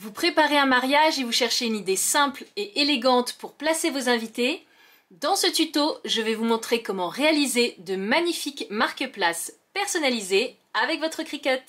Vous préparez un mariage et vous cherchez une idée simple et élégante pour placer vos invités? Dans ce tuto, je vais vous montrer comment réaliser de magnifiques marque-places personnalisées avec votre Cricut.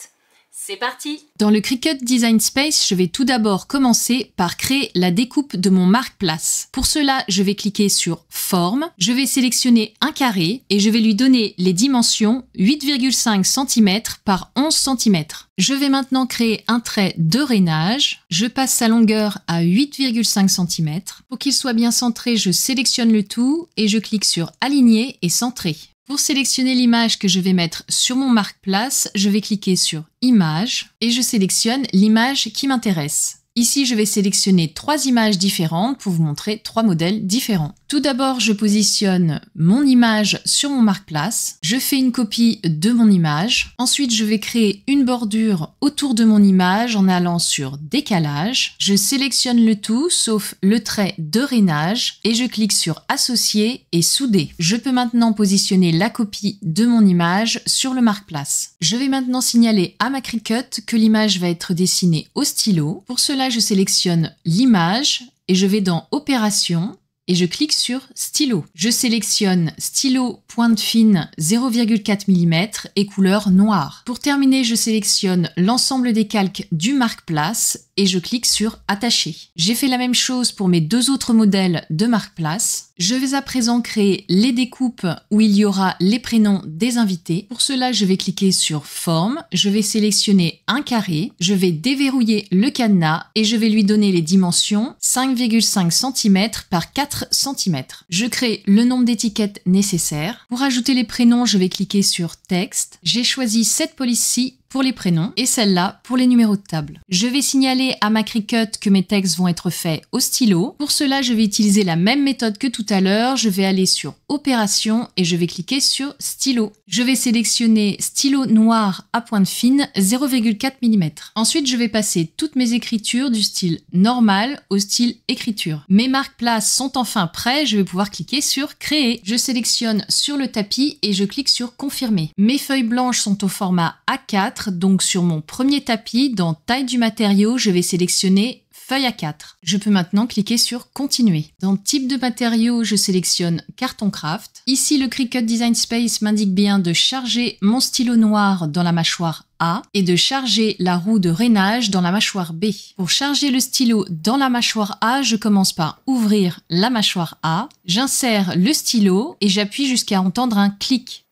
C'est parti! Dans le Cricut Design Space, je vais tout d'abord commencer par créer la découpe de mon marque-place. Pour cela, je vais cliquer sur Forme, je vais sélectionner un carré et je vais lui donner les dimensions 8,5 cm par 11 cm. Je vais maintenant créer un trait de rainage. Je passe sa longueur à 8,5 cm. Pour qu'il soit bien centré, je sélectionne le tout et je clique sur Aligner et Centrer. Pour sélectionner l'image que je vais mettre sur mon marque-place, je vais cliquer sur Image et je sélectionne l'image qui m'intéresse. Ici, je vais sélectionner 3 images différentes pour vous montrer 3 modèles différents. Tout d'abord, je positionne mon image sur mon marque-place. Je fais une copie de mon image. Ensuite, je vais créer une bordure autour de mon image en allant sur Décalage. Je sélectionne le tout, sauf le trait de rainage et je clique sur Associer et Souder. Je peux maintenant positionner la copie de mon image sur le marque-place. Je vais maintenant signaler à ma Cricut que l'image va être dessinée au stylo. Pour cela, je sélectionne l'image et je vais dans Opération et je clique sur Stylo. Je sélectionne stylo pointe fine 0,4 mm et couleur noire. Pour terminer, je sélectionne l'ensemble des calques du marque-place et je clique sur Attacher. J'ai fait la même chose pour mes 2 autres modèles de marque-place. Je vais à présent créer les découpes où il y aura les prénoms des invités. Pour cela, je vais cliquer sur Forme, je vais sélectionner un carré, je vais déverrouiller le cadenas et je vais lui donner les dimensions 5,5 cm par 4 cm. Je crée le nombre d'étiquettes nécessaires. Pour ajouter les prénoms, je vais cliquer sur Texte. J'ai choisi cette police-ci pour les prénoms et celle-là pour les numéros de table. Je vais signaler à ma Cricut que mes textes vont être faits au stylo. Pour cela, je vais utiliser la même méthode que tout à l'heure. Je vais aller sur Opération et je vais cliquer sur Stylo. Je vais sélectionner stylo noir à pointe fine 0,4 mm. Ensuite, je vais passer toutes mes écritures du style normal au style écriture. Mes marque-places sont enfin prêts. Je vais pouvoir cliquer sur Créer. Je sélectionne sur le tapis et je clique sur Confirmer. Mes feuilles blanches sont au format A4. Donc sur mon premier tapis, dans Taille du matériau, je vais sélectionner Feuille A4. Je peux maintenant cliquer sur Continuer. Dans Type de matériau, je sélectionne Carton Craft. Ici, le Cricut Design Space m'indique bien de charger mon stylo noir dans la mâchoire A et de charger la roue de rainage dans la mâchoire B. Pour charger le stylo dans la mâchoire A, je commence par ouvrir la mâchoire A, j'insère le stylo et j'appuie jusqu'à entendre un clic.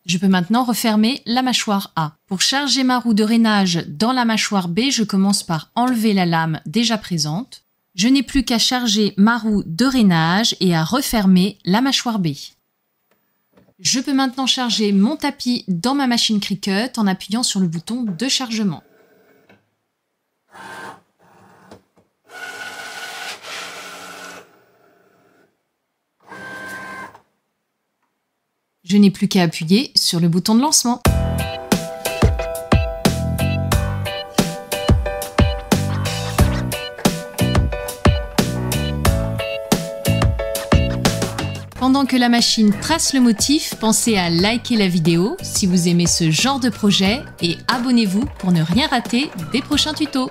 Je peux maintenant refermer la mâchoire A. Pour charger ma roue de rainage dans la mâchoire B, je commence par enlever la lame déjà présente. Je n'ai plus qu'à charger ma roue de rainage et à refermer la mâchoire B. Je peux maintenant charger mon tapis dans ma machine Cricut en appuyant sur le bouton de chargement. Je n'ai plus qu'à appuyer sur le bouton de lancement. Pendant que la machine trace le motif, pensez à liker la vidéo si vous aimez ce genre de projet et abonnez-vous pour ne rien rater des prochains tutos.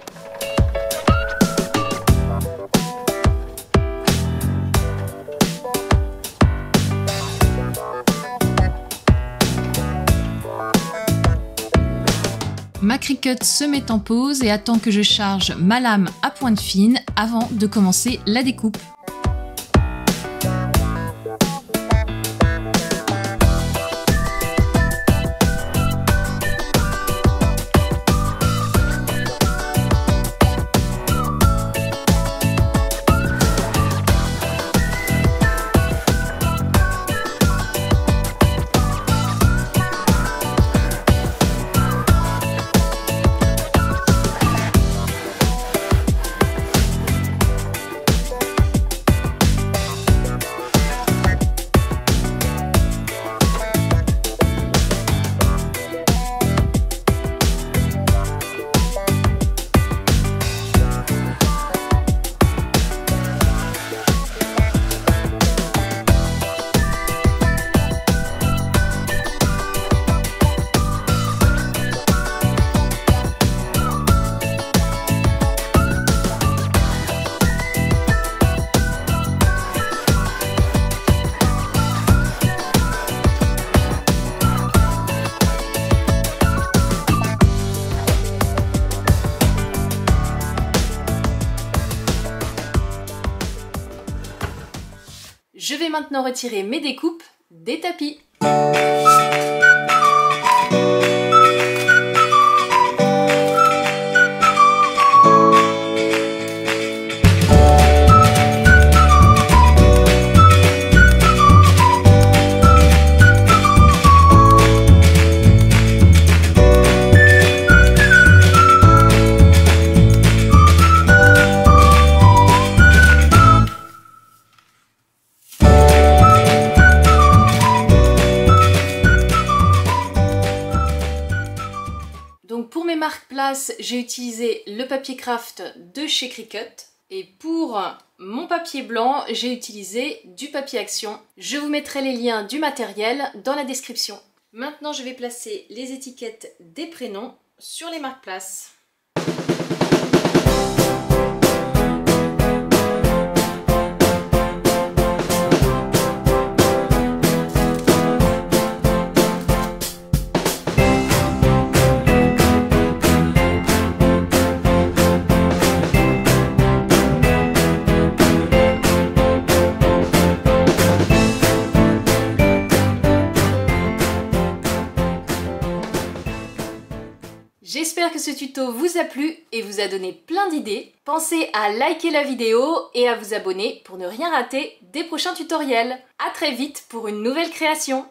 Ma Cricut se met en pause et attend que je charge ma lame à pointe fine avant de commencer la découpe. Je vais maintenant retirer mes découpes des tapis. Donc pour mes marque-place, j'ai utilisé le papier craft de chez Cricut. Et pour mon papier blanc, j'ai utilisé du papier action. Je vous mettrai les liens du matériel dans la description. Maintenant, je vais placer les étiquettes des prénoms sur les marque-place. J'espère que ce tuto vous a plu et vous a donné plein d'idées. Pensez à liker la vidéo et à vous abonner pour ne rien rater des prochains tutoriels. À très vite pour une nouvelle création.